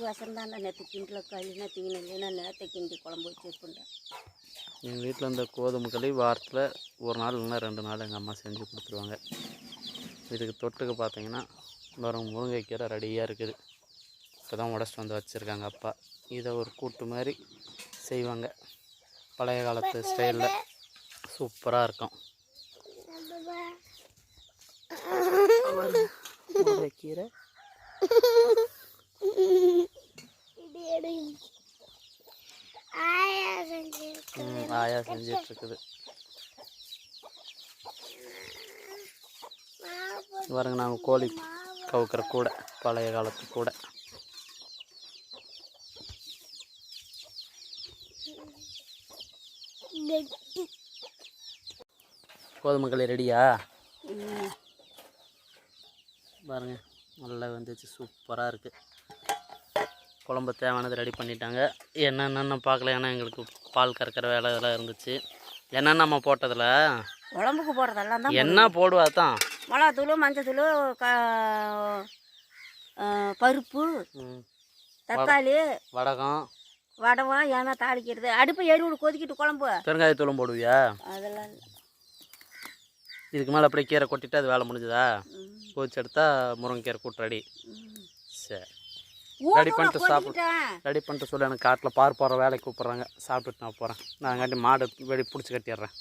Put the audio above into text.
வசந்தாண்டா நேற்று கிண்டில் களினா திங்கின இல்லைன்னா நேற்று கிண்டி குழம்பு வச்சுருக்குண்டா. எங்கள் வீட்டில் இந்த கோதுமை களி வாரத்தில் ஒரு நாள் இல்லைன்னா 2 நாள் எங்கள் அம்மா செஞ்சு கொடுத்துருவாங்க. இதுக்கு தொட்டுக்கு பார்த்தீங்கன்னா வரும் முருங்கைக்கீரை ரெடியாக இருக்குது. இப்போ தான் உடச்சிட்டு வந்து வச்சுருக்காங்க அப்பா. இதை ஒரு கூட்டு மாதிரி செய்வாங்க, பழைய காலத்து ஸ்டைலில் சூப்பராக இருக்கும். முருங்கைக்கீரை ஆயா செஞ்சிட்ருக்குது. பாருங்க, நாங்கள் கோழி கவுக்கிற கூடை, பழைய காலத்து கூடை. கோதுமை களி ரெடியா? பாருங்க, நல்லா வந்துச்சு, சூப்பராக இருக்குது. குழம்பு தேவையானது ரெடி பண்ணிட்டாங்க. என்னென்னு பார்க்கல, ஏன்னா எங்களுக்கு பால் கறக்கிற வேலை இதெல்லாம் இருந்துச்சு. என்னென்ன நம்ம போட்டதில் குழம்புக்கு போடுறதெல்லாம் தான் என்ன போடுவா தான் மிளகாத்தூள், மஞ்சத்தூள், பருப்பு, தக்காளி, வடகம் ஏன்னா தாளிக்கிறது. அடுப்பு எரிவிடு கொதிக்கிட்டு குழம்பு பெருங்காயத்தூளும் போடுவியா? அதெல்லாம் இதுக்கு மேலே அப்படியே கீரை கொட்டிட்டு அது வேலை முடிஞ்சதா? கொதிச்சு எடுத்தா முருங்கைக்கீரை கூட்டு ரெடி. சரி, ரெடி பண்ணிட்டு சொல்லு. எனக்கு காட்டில் பார் போகிற வேலைக்கு கூப்பிட்றாங்க, சாப்பிட்டுட்டு நான் போகிறேன். நான் அங்காட்டி மாடு வெடி பிடிச்சி கட்டிடுறேன்.